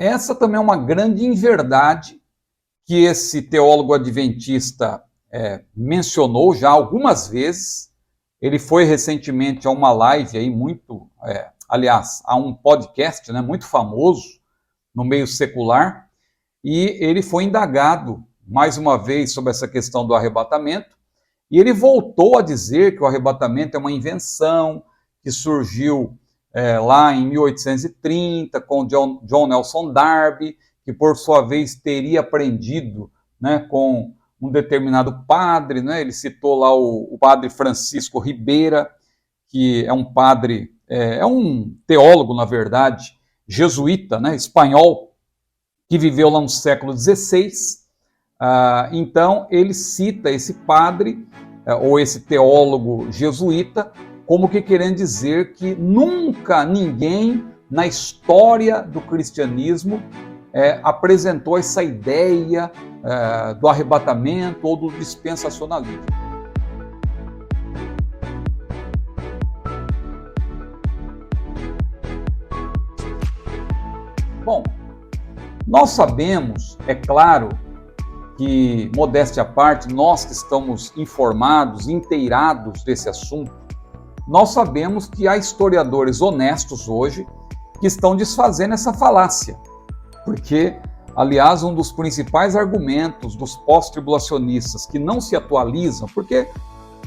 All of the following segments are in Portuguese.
Essa também é uma grande inverdade que esse teólogo adventista mencionou já algumas vezes. Ele foi recentemente a uma live aí aliás, a um podcast, né, muito famoso no meio secular, e ele foi indagado mais uma vez sobre essa questão do arrebatamento, e ele voltou a dizer que o arrebatamento é uma invenção que surgiu lá em 1830 com John Nelson Darby, que por sua vez teria aprendido, né, com um determinado padre, né? Ele citou lá o padre Francisco Ribeira, que é um padre, é um teólogo, na verdade, jesuíta, né, espanhol, que viveu lá no século XVI. Então, ele cita esse padre, ou esse teólogo jesuíta, como que querendo dizer que nunca ninguém na história do cristianismo apresentou essa ideia do arrebatamento ou do dispensacionalismo. Bom, nós sabemos, é claro, que, modéstia à parte, nós que estamos informados, inteirados desse assunto, nós sabemos que há historiadores honestos hoje que estão desfazendo essa falácia. Porque, aliás, um dos principais argumentos dos pós-tribulacionistas que não se atualizam, porque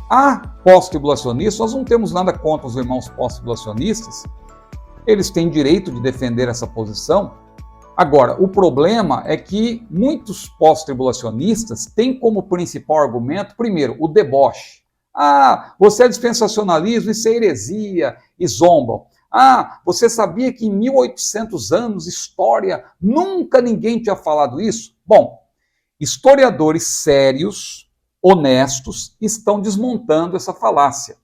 há pós-tribulacionistas, nós não temos nada contra os irmãos pós-tribulacionistas, eles têm direito de defender essa posição. Agora, o problema é que muitos pós-tribulacionistas têm como principal argumento, primeiro, o deboche. Você é dispensacionalismo, isso é heresia, e zombam. Você sabia que em 1800 anos, história, nunca ninguém tinha falado isso? Bom, historiadores sérios, honestos, estão desmontando essa falácia,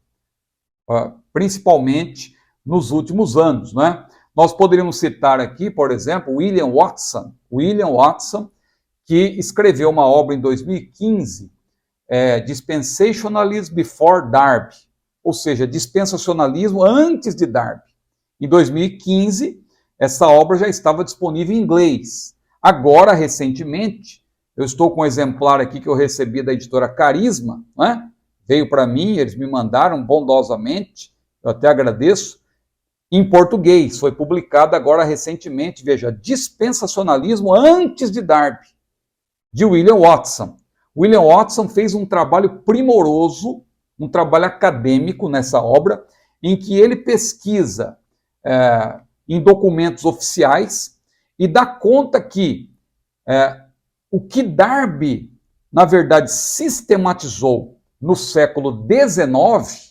principalmente nos últimos anos, não é? Nós poderíamos citar aqui, por exemplo, William Watson, que escreveu uma obra em 2015, Dispensationalism Before Darby, ou seja, dispensacionalismo antes de Darby. Em 2015, essa obra já estava disponível em inglês. Agora, recentemente, eu estou com um exemplar aqui que eu recebi da editora Carisma, né? Veio para mim, eles me mandaram bondosamente, eu até agradeço, em português, foi publicado agora recentemente, veja, Dispensacionalismo antes de Darby, de William Watson. William Watson fez um trabalho primoroso, um trabalho acadêmico nessa obra, em que ele pesquisa em documentos oficiais e dá conta que o que Darby, na verdade, sistematizou no século XIX,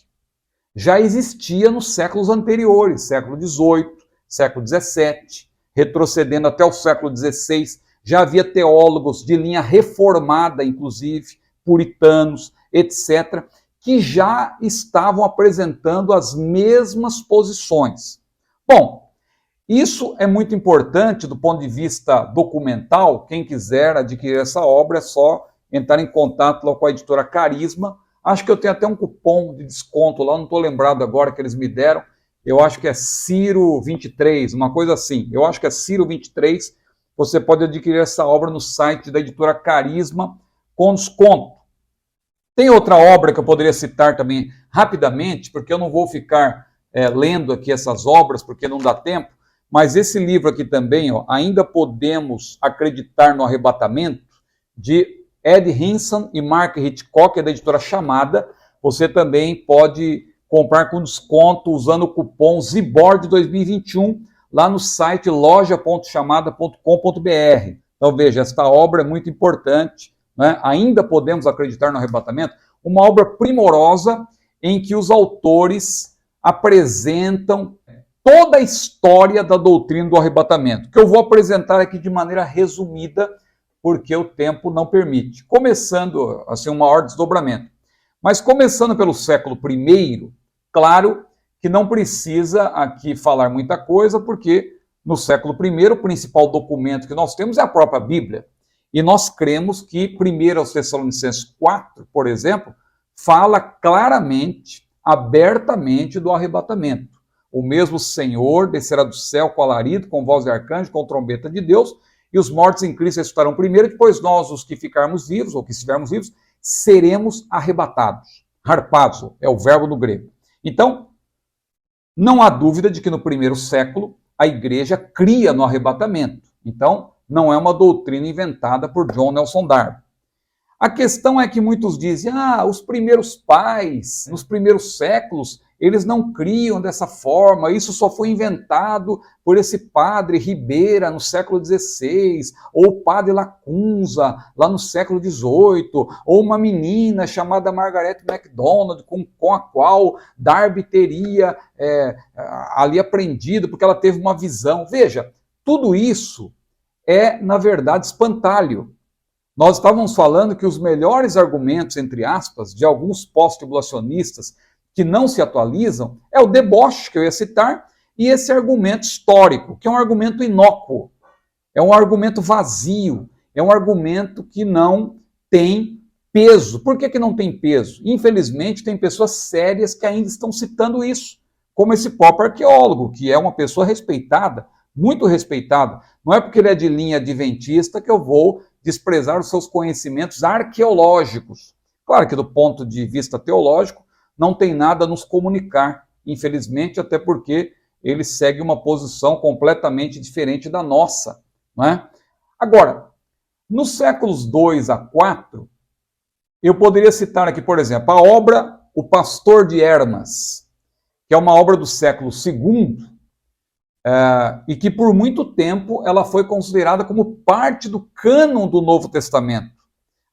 já existia nos séculos anteriores, século XVIII, século XVII, retrocedendo até o século XVI, já havia teólogos de linha reformada, inclusive, puritanos, etc., que já estavam apresentando as mesmas posições. Bom, isso é muito importante do ponto de vista documental. Quem quiser adquirir essa obra é só entrar em contato lá com a editora Carisma. Acho que eu tenho até um cupom de desconto lá, não estou lembrado agora que eles me deram. Eu acho que é Ciro 23, uma coisa assim. Eu acho que é Ciro 23. Você pode adquirir essa obra no site da editora Carisma com desconto. Tem outra obra que eu poderia citar também rapidamente, porque eu não vou ficar lendo aqui essas obras, porque não dá tempo, mas esse livro aqui também, Ainda Podemos Acreditar no Arrebatamento, de Ed Hinson e Mark Hitchcock, é da editora Chamada. Você também pode comprar com desconto usando o cupom ZIBORD 2021 lá no site loja.chamada.com.br. Então veja, esta obra é muito importante, né? Ainda Podemos Acreditar no Arrebatamento, uma obra primorosa em que os autores apresentam toda a história da doutrina do arrebatamento, que eu vou apresentar aqui de maneira resumida, porque o tempo não permite. Começando, assim, um maior desdobramento. Mas começando pelo século I, claro que não precisa aqui falar muita coisa, porque no século I, o principal documento que nós temos é a própria Bíblia. E nós cremos que 1 Tessalonicenses 4, por exemplo, fala claramente, abertamente do arrebatamento. o mesmo Senhor descerá do céu com alarido, com voz de arcanjo, com trombeta de Deus, e os mortos em Cristo ressuscitarão primeiro, depois nós, os que ficarmos vivos, ou que estivermos vivos, seremos arrebatados. Harpazo é o verbo do grego. Então, não há dúvida de que no primeiro século a igreja cria no arrebatamento. Então, não é uma doutrina inventada por John Nelson Darby. A questão é que muitos dizem, os primeiros pais, nos primeiros séculos, eles não criam dessa forma, isso só foi inventado por esse padre Ribeira no século XVI, ou o padre Lacunza lá no século XVIII, ou uma menina chamada Margaret MacDonald, com a qual Darby teria ali aprendido, porque ela teve uma visão. Veja, tudo isso é, na verdade, espantalho. Nós estávamos falando que os melhores argumentos, entre aspas, de alguns pós-tribulacionistas que não se atualizam, é o deboche que eu ia citar, e esse argumento histórico, que é um argumento inócuo, é um argumento vazio, é um argumento que não tem peso. Por que não tem peso? Infelizmente, tem pessoas sérias que ainda estão citando isso, como esse próprio arqueólogo, que é uma pessoa respeitada, muito respeitada. Não é porque ele é de linha adventista que eu vou desprezar os seus conhecimentos arqueológicos. Claro que do ponto de vista teológico não tem nada a nos comunicar, infelizmente, até porque ele segue uma posição completamente diferente da nossa, não é? Agora, nos séculos 2 a 4, eu poderia citar aqui, por exemplo, a obra O Pastor de Hermas, que é uma obra do século II, e que por muito tempo ela foi considerada como parte do cânon do Novo Testamento.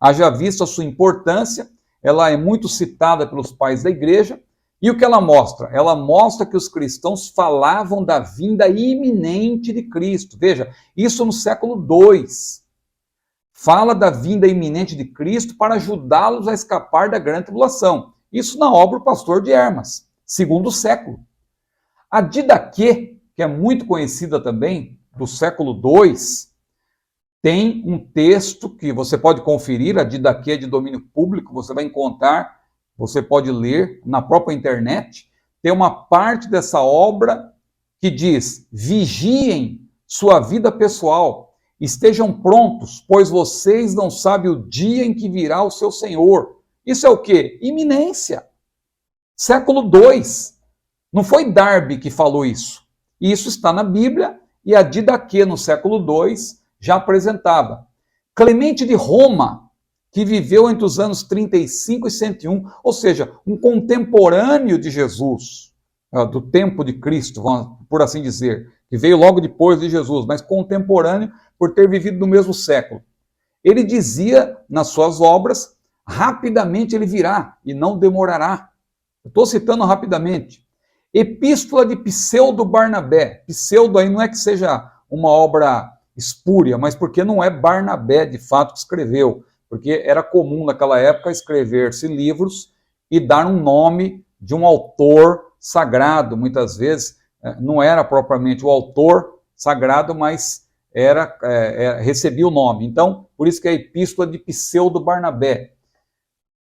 Haja visto a sua importância, ela é muito citada pelos pais da igreja, e o que ela mostra? Ela mostra que os cristãos falavam da vinda iminente de Cristo. Veja, isso no século II. Fala da vinda iminente de Cristo para ajudá-los a escapar da grande tribulação. Isso na obra O Pastor de Hermas, segundo século. A Didaquê, que é muito conhecida também, do século II, tem um texto que você pode conferir, a Didaquê de domínio público, você vai encontrar, você pode ler na própria internet, tem uma parte dessa obra que diz, vigiem sua vida pessoal, estejam prontos, pois vocês não sabem o dia em que virá o seu Senhor. Isso é o quê? Iminência. Século II. Não foi Darby que falou isso. Isso está na Bíblia e a Didaquê, no século II, já apresentava. Clemente de Roma, que viveu entre os anos 35 e 101, ou seja, um contemporâneo de Jesus, do tempo de Cristo, por assim dizer, que veio logo depois de Jesus, mas contemporâneo por ter vivido no mesmo século. Ele dizia nas suas obras, rapidamente ele virá e não demorará. Estou citando rapidamente. Epístola de Pseudo Barnabé. Pseudo aí não é que seja uma obra espúria, mas porque não é Barnabé de fato que escreveu, porque era comum naquela época escrever-se livros e dar um nome de um autor sagrado, muitas vezes não era propriamente o autor sagrado, mas recebia o nome. Então, por isso que é a Epístola de Pseudo Barnabé,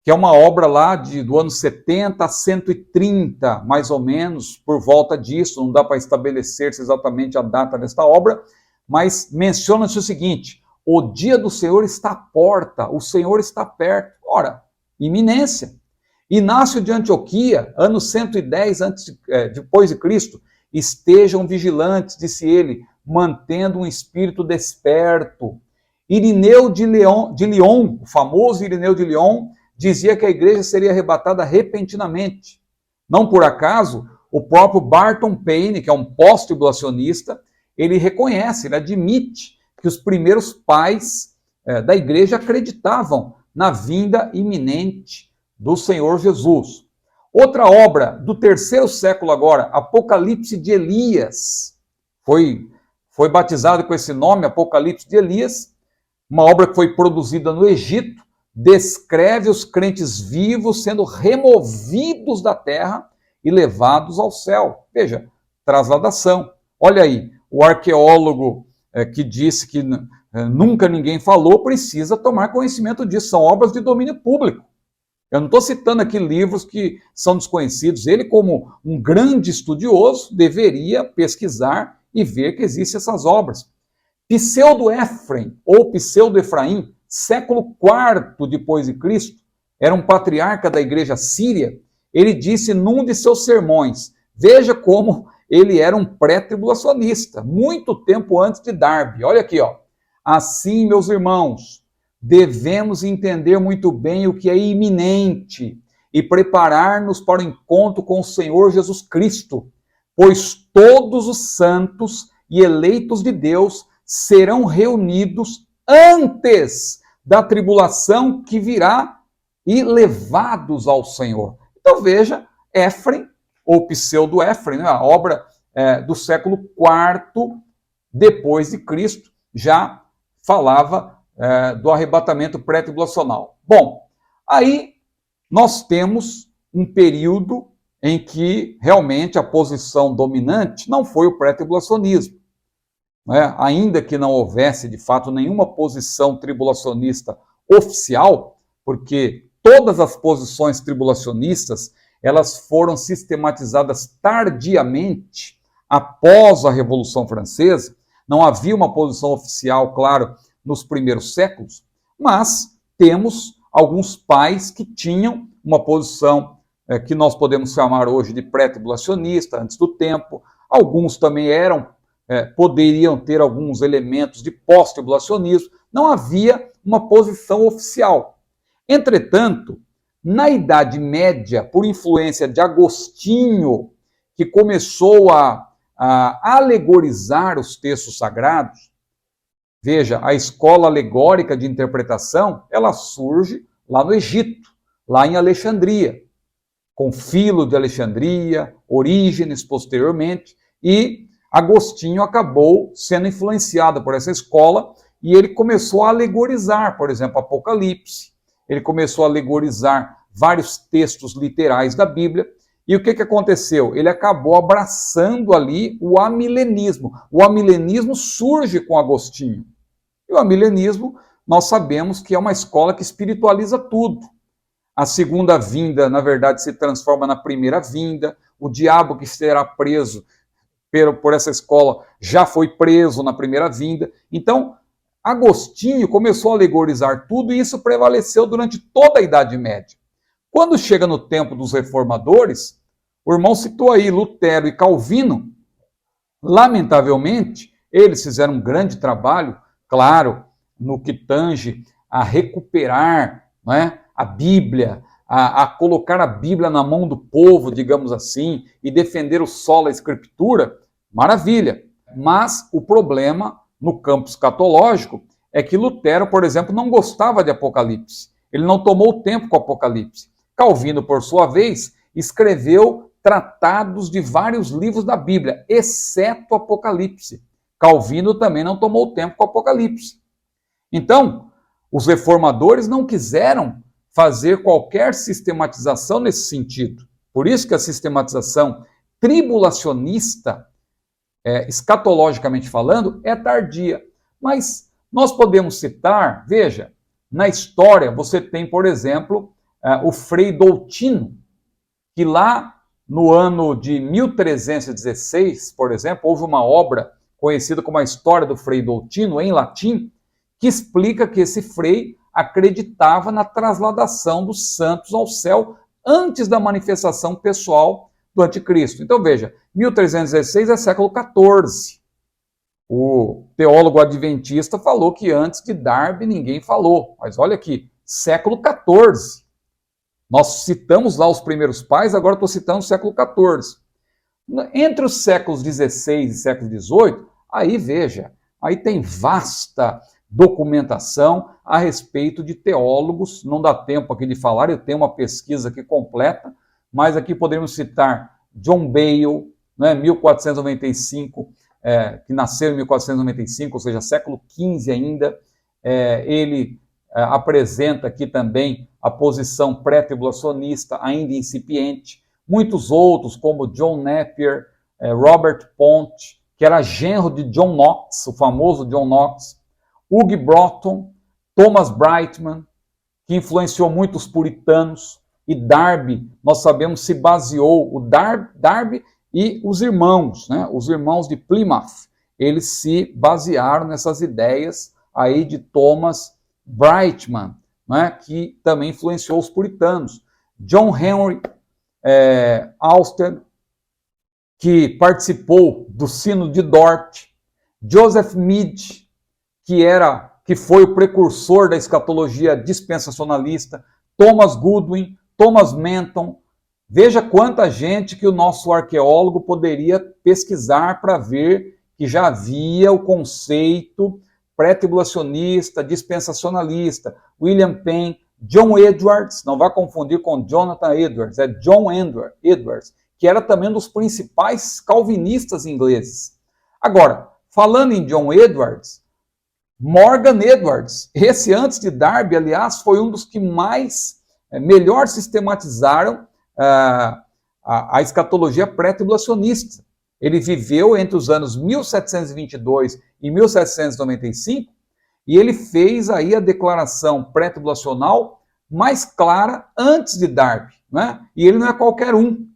que é uma obra lá do ano 70 a 130, mais ou menos, por volta disso, não dá para estabelecer-se exatamente a data desta obra, mas menciona-se o seguinte, o dia do Senhor está à porta, o Senhor está perto. Ora, iminência. Inácio de Antioquia, ano 110 depois de Cristo, estejam vigilantes, disse ele, mantendo um espírito desperto. Irineu de Lyon, o famoso Irineu de Lyon, dizia que a igreja seria arrebatada repentinamente. Não por acaso, o próprio Barton Payne, que é um pós-tribulacionista, ele reconhece, ele admite que os primeiros pais da igreja acreditavam na vinda iminente do Senhor Jesus. Outra obra do terceiro século agora, Apocalipse de Elias, foi batizado com esse nome, Apocalipse de Elias, uma obra que foi produzida no Egito, descreve os crentes vivos sendo removidos da terra e levados ao céu. Veja, trasladação. Olha aí, o arqueólogo que disse que nunca ninguém falou, precisa tomar conhecimento disso. São obras de domínio público. Eu não estou citando aqui livros que são desconhecidos. Ele, como um grande estudioso, deveria pesquisar e ver que existem essas obras. Pseudo-Éfrem, ou Pseudo-Efraim, século IV depois de Cristo, era um patriarca da igreja síria. Ele disse num de seus sermões, veja como ele era um pré-tribulacionista, muito tempo antes de Darby. Olha aqui, ó. Assim, meus irmãos, devemos entender muito bem o que é iminente e preparar-nos para o encontro com o Senhor Jesus Cristo, pois todos os santos e eleitos de Deus serão reunidos antes da tribulação que virá e levados ao Senhor. Então veja, Éfrem, ou Pseudo-Éfrem, né, a obra do século IV depois de Cristo, já falava do arrebatamento pré-tribulacional. Bom, aí nós temos um período em que realmente a posição dominante não foi o pré-tribulacionismo. Né? Ainda que não houvesse, de fato, nenhuma posição tribulacionista oficial, porque todas as posições tribulacionistas elas foram sistematizadas tardiamente, após a Revolução Francesa. Não havia uma posição oficial, claro, nos primeiros séculos, mas temos alguns pais que tinham uma posição que nós podemos chamar hoje de pré-tribulacionista, antes do tempo. Alguns também poderiam ter alguns elementos de pós-tribulacionismo. Não havia uma posição oficial. Entretanto, na Idade Média, por influência de Agostinho, que começou a alegorizar os textos sagrados, veja, a escola alegórica de interpretação, ela surge lá no Egito, lá em Alexandria, com Filo de Alexandria, Orígenes posteriormente, e Agostinho acabou sendo influenciado por essa escola e ele começou a alegorizar, por exemplo, Apocalipse, ele começou a alegorizar vários textos literais da Bíblia. E o que aconteceu? Ele acabou abraçando ali o amilenismo. O amilenismo surge com Agostinho. E o amilenismo, nós sabemos que é uma escola que espiritualiza tudo. A segunda vinda, na verdade, se transforma na primeira vinda. O diabo que será preso por essa escola já foi preso na primeira vinda. Então, Agostinho começou a alegorizar tudo e isso prevaleceu durante toda a Idade Média. Quando chega no tempo dos reformadores, o irmão citou aí Lutero e Calvino, lamentavelmente, eles fizeram um grande trabalho, claro, no que tange a recuperar, não é, a Bíblia, a colocar a Bíblia na mão do povo, digamos assim, e defender o sola escritura, maravilha. Mas o problema no campo escatológico é que Lutero, por exemplo, não gostava de Apocalipse. Ele não tomou tempo com Apocalipse. Calvino, por sua vez, escreveu tratados de vários livros da Bíblia, exceto Apocalipse. Calvino também não tomou tempo com Apocalipse. Então, os reformadores não quiseram fazer qualquer sistematização nesse sentido. Por isso que a sistematização tribulacionista, escatologicamente falando, é tardia. Mas nós podemos citar, veja, na história você tem, por exemplo, o Frei Doutino, que lá no ano de 1316, por exemplo, houve uma obra conhecida como a História do Frei Doutino, em latim, que explica que esse frei acreditava na trasladação dos santos ao céu antes da manifestação pessoal do anticristo. Então veja, 1316 é século XIV. O teólogo adventista falou que antes de Darby ninguém falou, mas olha aqui, século XIV. Nós citamos lá os primeiros pais, agora estou citando o século XIV. Entre os séculos XVI e século XVIII, aí veja, aí tem vasta documentação a respeito de teólogos. Não dá tempo aqui de falar, eu tenho uma pesquisa aqui completa, mas aqui podemos citar John Bale, né, 1495, que nasceu em 1495, ou seja, século XV ainda. Ele apresenta aqui também a posição pré-tribulacionista, ainda incipiente. Muitos outros, como John Napier, Robert Pont, que era genro de John Knox, o famoso John Knox, Hugh Broughton, Thomas Brightman, que influenciou muito os puritanos, e Darby, nós sabemos, se baseou, o Darby e os irmãos, né, os irmãos de Plymouth, eles se basearam nessas ideias aí de Thomas Brightman, né, que também influenciou os puritanos. John Henry Alsted, que participou do Sino de Dort, Joseph Mead, que foi o precursor da escatologia dispensacionalista, Thomas Goodwin, Thomas Manton. Veja quanta gente que o nosso arqueólogo poderia pesquisar para ver que já havia o conceito pré-tribulacionista, dispensacionalista. William Penn, John Edwards, não vá confundir com Jonathan Edwards, é John Edwards, que era também um dos principais calvinistas ingleses. Agora, falando em John Edwards, Morgan Edwards, esse antes de Darby, aliás, foi um dos que melhor sistematizaram a escatologia pré-tribulacionista. Ele viveu entre os anos 1722 e 1795, e ele fez aí a declaração pré-tribulacional mais clara antes de Darby, né? E ele não é qualquer um.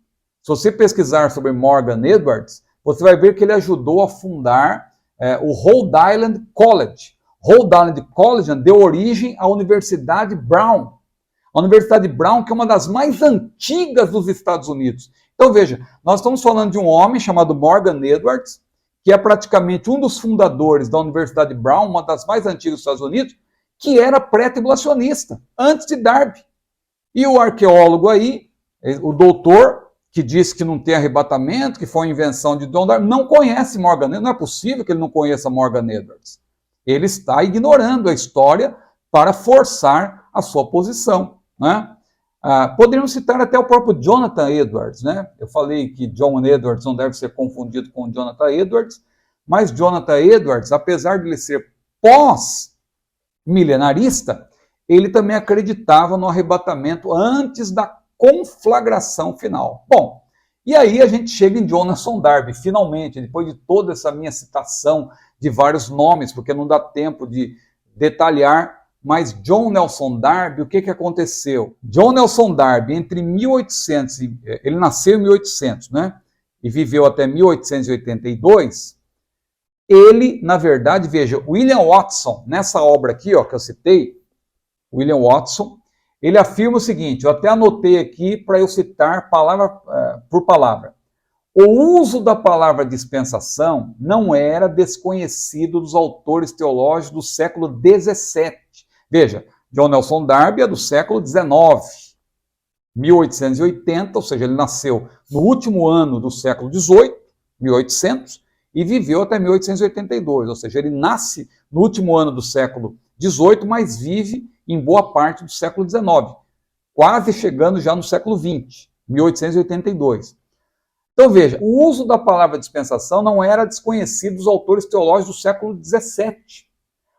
Se você pesquisar sobre Morgan Edwards, você vai ver que ele ajudou a fundar o Rhode Island College. Rhode Island College deu origem à Universidade Brown. A Universidade Brown, que é uma das mais antigas dos Estados Unidos. Então veja, nós estamos falando de um homem chamado Morgan Edwards, que é praticamente um dos fundadores da Universidade Brown, uma das mais antigas dos Estados Unidos, que era pré-tribulacionista, antes de Darby. E o arqueólogo aí, o doutor, que disse que não tem arrebatamento, que foi uma invenção de John Darby, não conhece Morgan Edwards. Não é possível que ele não conheça Morgan Edwards. Ele está ignorando a história para forçar a sua posição, né? Poderíamos citar até o próprio Jonathan Edwards, né? Eu falei que John Edwards não deve ser confundido com Jonathan Edwards, mas Jonathan Edwards, apesar de ele ser pós-milenarista, ele também acreditava no arrebatamento antes da conflagração final. Bom, e aí a gente chega em Jonathan Darby, finalmente, depois de toda essa minha citação de vários nomes, porque não dá tempo de detalhar, mas John Nelson Darby, o que aconteceu? John Nelson Darby, entre 1800, ele nasceu em 1800, né? E viveu até 1882, ele, na verdade, veja, William Watson, nessa obra aqui, ó, que eu citei, William Watson, ele afirma o seguinte, eu até anotei aqui para eu citar palavra por palavra. O uso da palavra dispensação não era desconhecido dos autores teológicos do século XVII. Veja, John Nelson Darby é do século XIX, 1880, ou seja, ele nasceu no último ano do século XVIII, 1800, e viveu até 1882, ou seja, ele nasce no último ano do século XVIII, mas vive em boa parte do século XIX, quase chegando já no século XX, 1882. Então veja, o uso da palavra dispensação não era desconhecido dos autores teológicos do século XVII.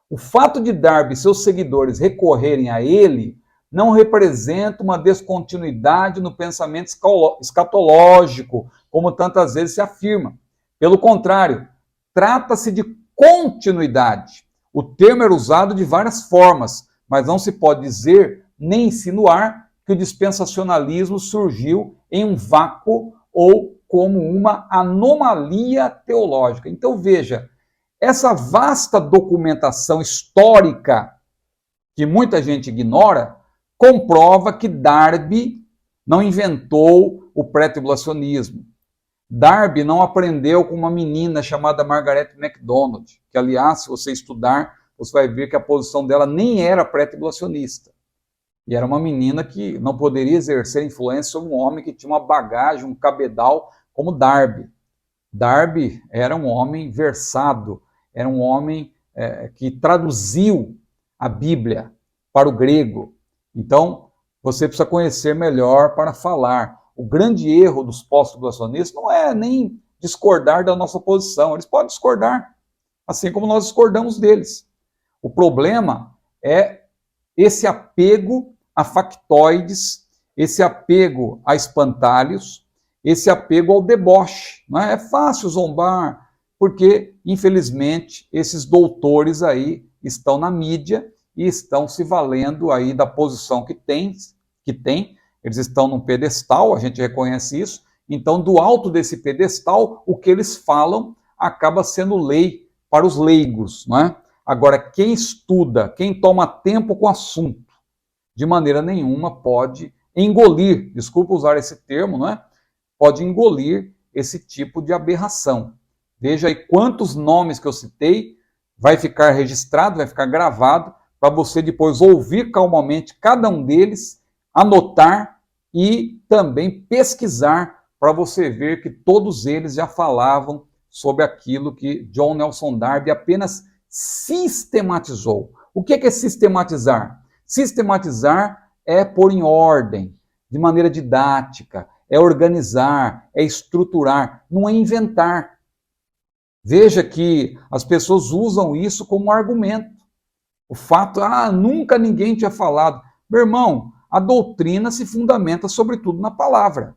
O fato de Darby e seus seguidores recorrerem a ele não representa uma descontinuidade no pensamento escatológico, como tantas vezes se afirma. Pelo contrário, trata-se de continuidade. O termo era usado de várias formas, mas não se pode dizer nem insinuar que o dispensacionalismo surgiu em um vácuo ou como uma anomalia teológica. Então veja, essa vasta documentação histórica que muita gente ignora, comprova que Darby não inventou o pré-tribulacionismo. Darby não aprendeu com uma menina chamada Margaret MacDonald, que, aliás, se você estudar, você vai ver que a posição dela nem era pré-tribulacionista. E era uma menina que não poderia exercer influência sobre um homem que tinha uma bagagem, um cabedal como Darby. Darby era um homem versado, era um homem que traduziu a Bíblia para o grego. Então, você precisa conhecer melhor para falar. O grande erro dos pós-tribulacionistas não é nem discordar da nossa posição. Eles podem discordar, assim como nós discordamos deles. O problema é esse apego a factoides, esse apego a espantalhos, esse apego ao deboche. Não é? É fácil zombar, porque, infelizmente, esses doutores aí estão na mídia e estão se valendo aí da posição que tem. Eles estão num pedestal, a gente reconhece isso. Então, do alto desse pedestal, o que eles falam acaba sendo lei para os leigos, não é? Agora, quem estuda, quem toma tempo com o assunto, de maneira nenhuma pode engolir, desculpa usar esse termo, não é? Pode engolir esse tipo de aberração. Veja aí quantos nomes que eu citei, vai ficar registrado, vai ficar gravado, para você depois ouvir calmamente cada um deles, anotar e também pesquisar para você ver que todos eles já falavam sobre aquilo que John Nelson Darby apenas sistematizou. O que é sistematizar? Sistematizar é pôr em ordem, de maneira didática, é organizar, é estruturar, não é inventar. Veja que as pessoas usam isso como argumento. O fato, nunca ninguém tinha falado. Meu irmão, a doutrina se fundamenta sobretudo na palavra.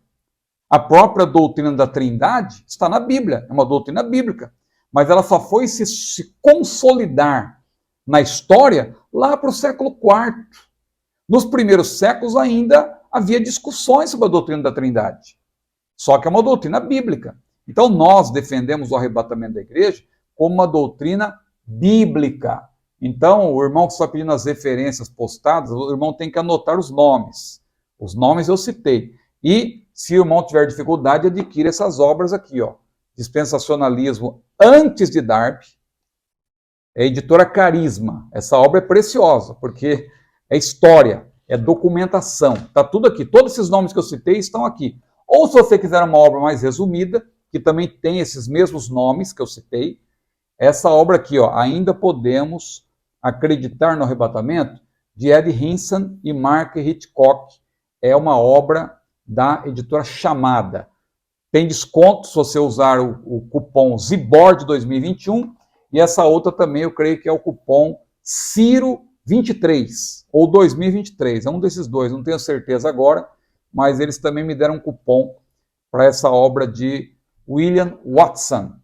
A própria doutrina da Trindade está na Bíblia, é uma doutrina bíblica, mas ela só foi se consolidar na história lá para o século IV. Nos primeiros séculos ainda havia discussões sobre a doutrina da Trindade, só que é uma doutrina bíblica. Então nós defendemos o arrebatamento da igreja como uma doutrina bíblica. Então o irmão que está pedindo as referências postadas, o irmão tem que anotar os nomes. Os nomes eu citei. E se o irmão tiver dificuldade, adquire essas obras aqui, ó. Dispensacionalismo antes de Darby, é a editora Carisma. Essa obra é preciosa, porque é história, é documentação, está tudo aqui. Todos esses nomes que eu citei estão aqui. Ou se você quiser uma obra mais resumida, que também tem esses mesmos nomes que eu citei, essa obra aqui, ó, Ainda Podemos Acreditar no Arrebatamento, de Ed Hinson e Mark Hitchcock. É uma obra da editora Chamada. Tem desconto se você usar o cupom ZIBORD 2021, e essa outra também eu creio que é o cupom CIRO23, ou 2023, é um desses dois, não tenho certeza agora, mas eles também me deram um cupom para essa obra de William Watson.